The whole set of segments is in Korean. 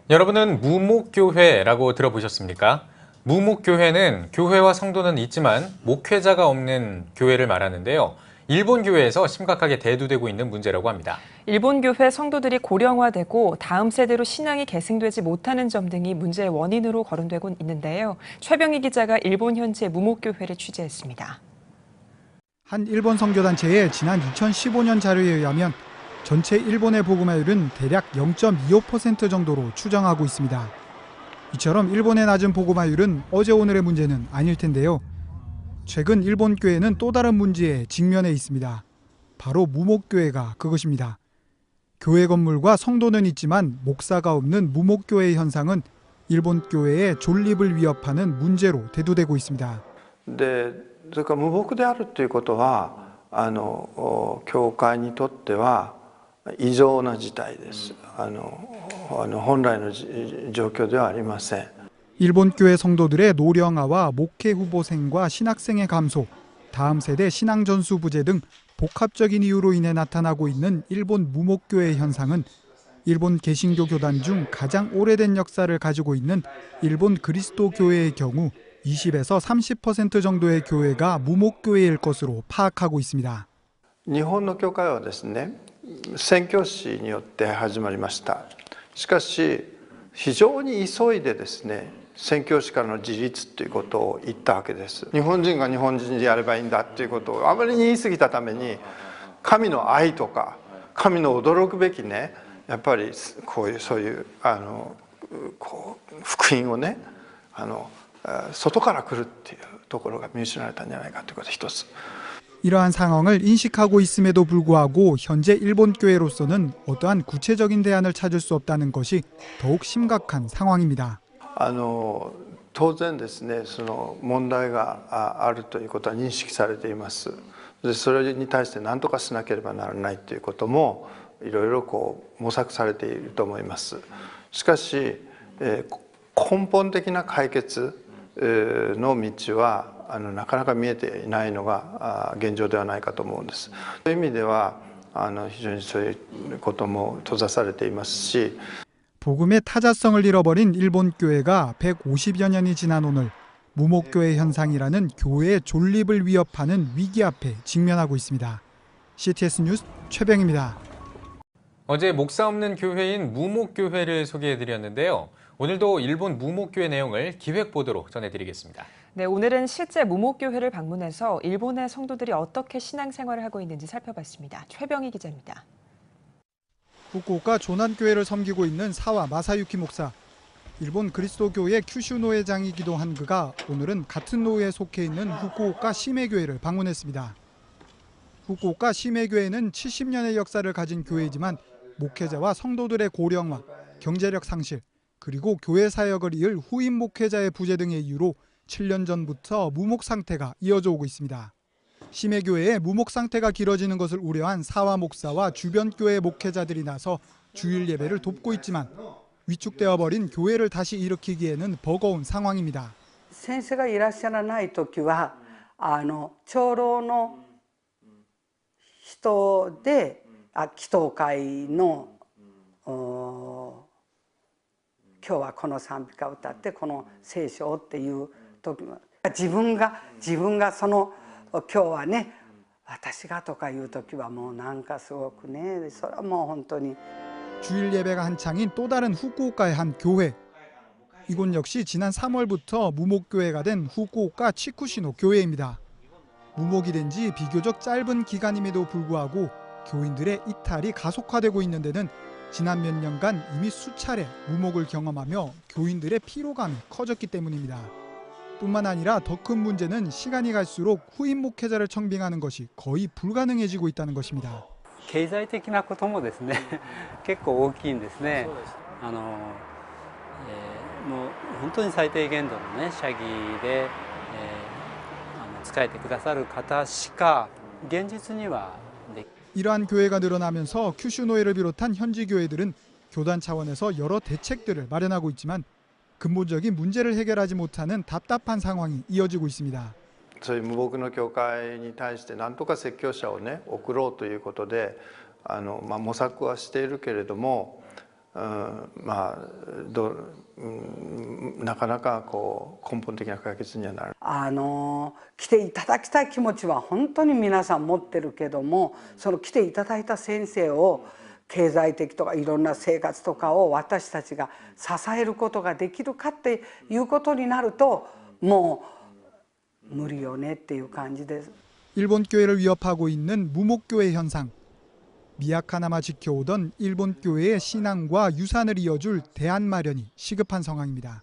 여러분은 무목교회라고 들어보셨습니까? 무목교회는 교회와 성도는 있지만 목회자가 없는 교회를 말하는데요. 일본 교회에서 심각하게 대두되고 있는 문제라고 합니다. 일본 교회 성도들이 고령화되고 다음 세대로 신앙이 계승되지 못하는 점 등이 문제의 원인으로 거론되고 있는데요. 최병희 기자가 일본 현지의 무목교회를 취재했습니다. 한 일본 선교단체의 지난 2015년 자료에 의하면 전체 일본의 복음화율은 대략 0.25% 정도로 추정하고 있습니다. 이처럼 일본의 낮은 복음화율은 어제 오늘의 문제는 아닐 텐데요. 최근 일본 교회는 또 다른 문제에 직면해 있습니다. 바로 무목교회가 그것입니다. 교회 건물과 성도는 있지만 목사가 없는 무목교회의 현상은 일본 교회의 존립을 위협하는 문제로 대두되고 있습니다. それから無牧であるということは教会にとっては異常な事態です。本来の状況ではありません。 일본 교회 성도들의 노령화와 목회 후보생과 신학생의 감소, 다음 세대 신앙 전수 부재 등 복합적인 이유로 인해 나타나고 있는 일본 무목교회 현상은 일본 개신교 교단 중 가장 오래된 역사를 가지고 있는 일본 그리스도 교회의 경우 20에서 30% 정도의 교회가 무목교회일 것으로 파악하고 있습니다. 日本の教会はですね、宣教師によって始まりました。しかし非常に急いでですね、宣教師からの自立ということを言ったわけです。日本人が日本人でやればいいんだということをあまりに言い過ぎたために、神の愛とか神の驚くべきね、やっぱりそういう福音をね、外から来るっていうところが見失われたんじゃないかということが一つ。 이러한 상황을 인식하고 있음에도 불구하고 현재 일본 교회로서는 어떠한 구체적인 대안을 찾을 수 없다는 것이 더욱 심각한 상황입니다. 当然ですね、その問題があるということは認識されています。でそれに対して何とかしなければならないということもいろいろ模索されていると思います。しかし根本的な解決の道はなかなか見えていないのが現状ではないかと思うんです。そういう意味では非常にそういうことも閉ざされていますし 복음의 타자성을 잃어버린 일본 교회가 150여 년이 지난 오늘 무목교회 현상이라는 교회의 존립을 위협하는 위기 앞에 직면하고 있습니다. CTS 뉴스 최병입니다. 어제 목사 없는 교회인 무목교회를 소개해드렸는데요. 오늘도 일본 무목교회 내용을 기획보도로 전해드리겠습니다. 네, 오늘은 실제 무목교회를 방문해서 일본의 성도들이 어떻게 신앙생활을 하고 있는지 살펴봤습니다. 최병희 기자입니다. 후쿠오카 조난교회를 섬기고 있는 사와 마사유키 목사. 일본 그리스도교회 큐슈 노회장이기도 한 그가 오늘은 같은 노회에 속해 있는 후쿠오카 시메교회를 방문했습니다. 후쿠오카 시메교회는 70년의 역사를 가진 교회이지만 목회자와 성도들의 고령화, 경제력 상실, 그리고 교회 사역을 이을 후임 목회자의 부재 등의 이유로 7년 전부터 무목 상태가 이어져 오고 있습니다. 시메교회의 무목 상태가 길어지는 것을 우려한 사와 목사와 주변 교회 목회자들이 나서 주일 예배를 돕고 있지만 위축되어 버린 교회를 다시 일으키기에는 버거운 상황입니다. 先生がいらっしゃらない時は長老の人で祈祷会の今日はこの賛美歌を歌ってこの聖書をっていう時も自分がその今日はね私がとかいう時はもうなんかすごくねそれはもう本当に 주일 예배가 한창인 또 다른 후쿠오카의 한 교회. 이곳 역시 지난 3월부터 무목교회가 된 후쿠오카 치쿠시노 교회입니다. 무목이 된 지 비교적 짧은 기간임에도 불구하고 교인들의 이탈이 가속화되고 있는 데는 지난 몇 년간 이미 수차례 무목을 경험하며 교인들의 피로감이 커졌기 때문입니다. 뿐만 아니라 더 큰 문제는 시간이 갈수록 후임 목회자를 청빙하는 것이 거의 불가능해지고 있다는 것입니다. 経済的なこともですね結構大きいんですね。もう本当に最低限度のね社技で、仕えてくださる方しか現実には 이러한 교회가 늘어나면서 큐슈노회를 비롯한 현지 교회들은 교단 차원에서 여러 대책들을 마련하고 있지만 근본적인 문제를 해결하지 못하는 답답한 상황이 이어지고 있습니다. そういう無牧の教会に対して何とか説教者をね送ろうということで模索はしているけれどもなかなかこう根本的な解決にはならない。来ていただきたい気持ちは本当に皆さん持ってるけども、その来ていただいた先生を経済的とかいろんな生活とかを私たちが支えることができるかっていうことになるともう無理よねっていう感じです。 일본 교회를 위협하고 있는 무목교회 현상. 미약 하나마 지켜오던 일본 교회의 신앙과 유산을 이어줄 대안 마련이 시급한 상황입니다.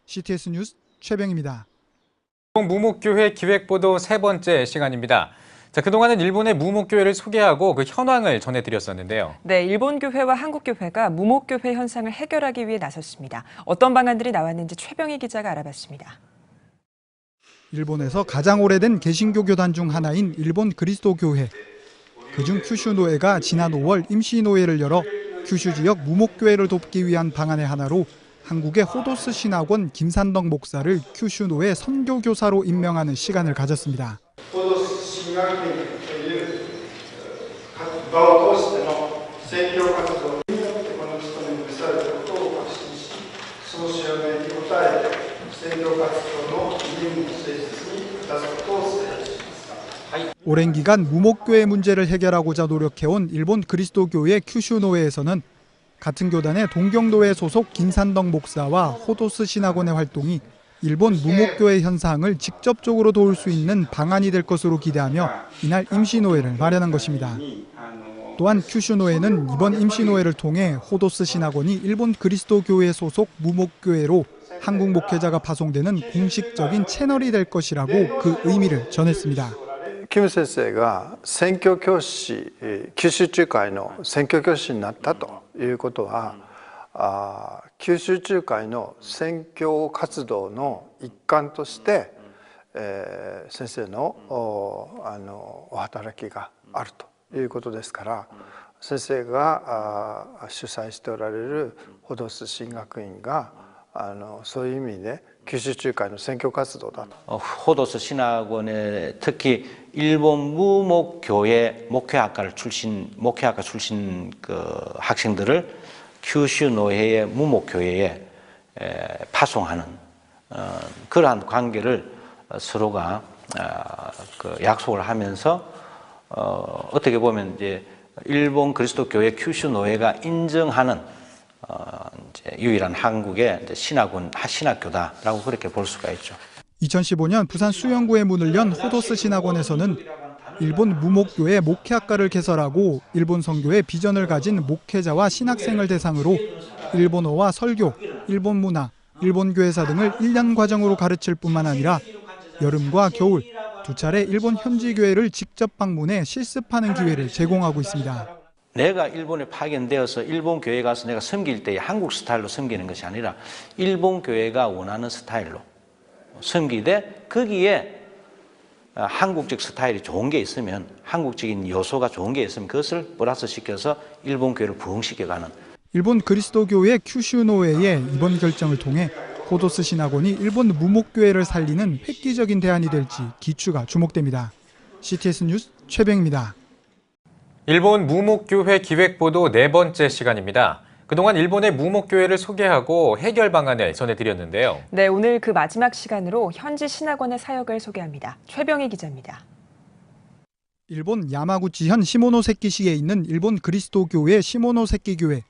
CTS 뉴스 최병입니다. 무목교회 기획보도 세 번째 시간입니다. 자, 그동안은 일본의 무목교회를 소개하고 그 현황을 전해드렸었는데요. 네, 일본 교회와 한국 교회가 무목교회 현상을 해결하기 위해 나섰습니다. 어떤 방안들이 나왔는지 최병희 기자가 알아봤습니다. 일본에서 가장 오래된 개신교 교단 중 하나인 일본 그리스도 교회. 그중 큐슈 노회가 지난 5월 임시 노회를 열어 큐슈 지역 무목교회를 돕기 위한 방안의 하나로 한국의 호도스 신학원 김산덕 목사를 큐슈 노회 선교교사로 임명하는 시간을 가졌습니다. 호도스 신학교에場を通しての宣教活動によってこの務めに召されたことを確信し、その使命に応えて宣教活動の義務を誠実に果たすことを誓います。 오랜 기간 무목교회 문제를 해결하고자 노력해온 일본 그리스도교회 큐슈노회에서는 같은 교단의 동경노회 소속 김산덕 목사와 호도스 신학원의 활동이 일본 무목교회 현상을 직접적으로 도울 수 있는 방안이 될 것으로 기대하며 이날 임시노회를 마련한 것입니다. 또한 큐슈노회는 이번 임시노회를 통해 호도스 신학원이 일본 그리스도교회 소속 무목교회로 한국 목회자가 파송되는 공식적인 채널이 될 것이라고 그 의미를 전했습니다. キム先生が宣教教師、九州中会の宣教教師になったということは、九州中会の宣教活動の一環として、先生のお働きがあるということですから、先生が主催しておられるホドス神学院がそういう意味で九州中会の宣教活動だと。 호도스 신학원에 특히 일본 무목교회 목회학과 출신 그 학생들을 큐슈 노회의 무목교회에 파송하는 그러한 관계를 서로가 그 약속을 하면서 어떻게 보면 이제 일본 그리스도 교회 큐슈 노회가 인정하는 이제 유일한 한국의 신학원 신학교다라고 그렇게 볼 수가 있죠. 2015년 부산 수영구에 문을 연 호도스 신학원에서는 일본 무목교회 목회학과를 개설하고 일본 선교의 비전을 가진 목회자와 신학생을 대상으로 일본어와 설교, 일본 문화, 일본 교회사 등을 1년 과정으로 가르칠 뿐만 아니라 여름과 겨울 두 차례 일본 현지 교회를 직접 방문해 실습하는 기회를 제공하고 있습니다. 내가 일본에 파견되어서 일본 교회 가서 내가 섬길 때 한국 스타일로 섬기는 것이 아니라 일본 교회가 원하는 스타일로 섬기되 거기에 한국적 스타일이 좋은 게 있으면 한국적인 요소가 좋은 게 있으면 그것을 플러스 시켜서 일본 교회를 부흥시켜가는. 일본 그리스도교회 큐슈노회의 이번 결정을 통해 호도스 신학원이 일본 무목교회를 살리는 획기적인 대안이 될지 기추가 주목됩니다. CTS 뉴스 최병입니다. 일본 무목교회 기획보도 네 번째 시간입니다. 그동안 일본의 무목교회를 소개하고 해결 방안을 전해드렸는데요. 네, 오늘 그 마지막 시간으로 현지 신학원의 사역을 소개합니다. 최병희 기자입니다. 일본 야마구치현 시모노세키시에 있는 일본 그리스도교회 시모노세키교회.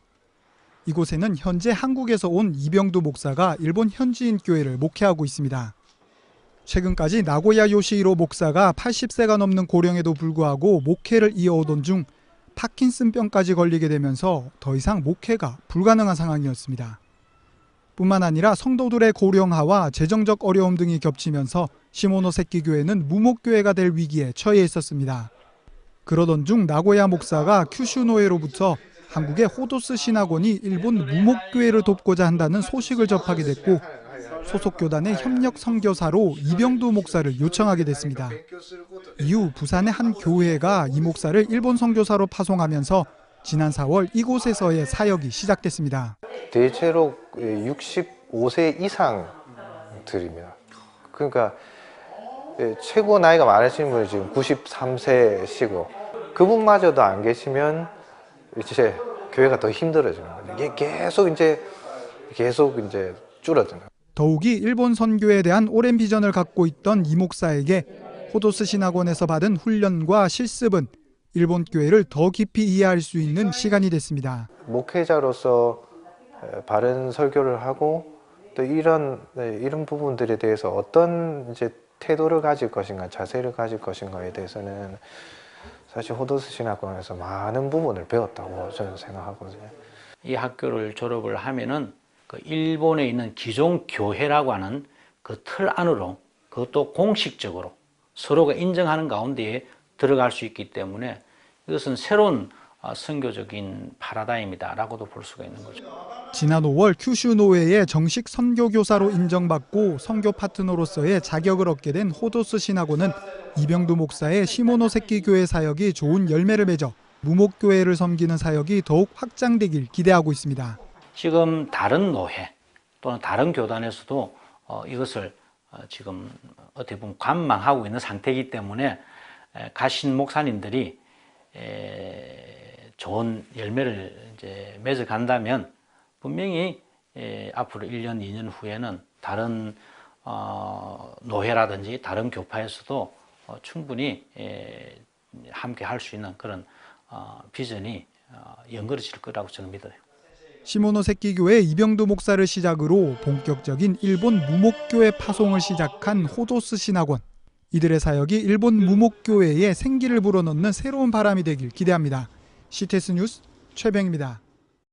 이곳에는 현재 한국에서 온 이병두 목사가 일본 현지인 교회를 목회하고 있습니다. 최근까지 나고야 요시히로 목사가 80세가 넘는 고령에도 불구하고 목회를 이어오던 중 파킨슨병까지 걸리게 되면서 더 이상 목회가 불가능한 상황이었습니다. 뿐만 아니라 성도들의 고령화와 재정적 어려움 등이 겹치면서 시모노세키 교회는 무목교회가 될 위기에 처해 있었습니다. 그러던 중 나고야 목사가 큐슈노회로부터 한국의 호도스 신학원이 일본 무목교회를 돕고자 한다는 소식을 접하게 됐고 소속 교단의 협력 선교사로 이병두 목사를 요청하게 됐습니다. 이후 부산의 한 교회가 이 목사를 일본 선교사로 파송하면서 지난 4월 이곳에서의 사역이 시작됐습니다. 대체로 65세 이상들입니다. 그러니까 최고 나이가 많으신 분이 지금 93세시고 그분마저도 안 계시면 이제 교회가 더 힘들어지는 거죠. 이게 계속 이제 줄어드는. 더욱이 일본 선교에 대한 오랜 비전을 갖고 있던 이 목사에게 호도스 신학원에서 받은 훈련과 실습은 일본 교회를 더 깊이 이해할 수 있는 시간이 됐습니다. 목회자로서 바른 설교를 하고 또 이런 부분들에 대해서 어떤 이제 태도를 가질 것인가, 자세를 가질 것인가에 대해서는 사실 호도스 신학원에서 많은 부분을 배웠다고 저는 생각하거든요. 이 학교를 졸업을 하면은 그 일본에 있는 기존 교회라고 하는 그 틀 안으로, 그것도 공식적으로 서로가 인정하는 가운데에 들어갈 수 있기 때문에 이것은 새로운 선교적인 파라다임이다라고도 볼 수가 있는 거죠. 지난 5월 큐슈 노회의 정식 선교교사로 인정받고 선교 파트너로서의 자격을 얻게 된 호도스 신학원은 이병두 목사의 시모노세키 교회 사역이 좋은 열매를 맺어 무목교회를 섬기는 사역이 더욱 확장되길 기대하고 있습니다. 지금 다른 노회 또는 다른 교단에서도 이것을 지금 어떻게 보면 관망하고 있는 상태이기 때문에 가신 목사님들이 좋은 열매를 이제 맺어 간다면 분명히 앞으로 1년, 2년 후에는 다른 노회라든지 다른 교파에서도 충분히 함께 할 수 있는 그런 비전이 연결해질 거라고 저는 믿어요. 시모노세키 교회 이병두 목사를 시작으로 본격적인 일본 무목교회 파송을 시작한 호도스 신학원. 이들의 사역이 일본 무목교회에 생기를 불어넣는 새로운 바람이 되길 기대합니다. CTS 뉴스 최병입니다.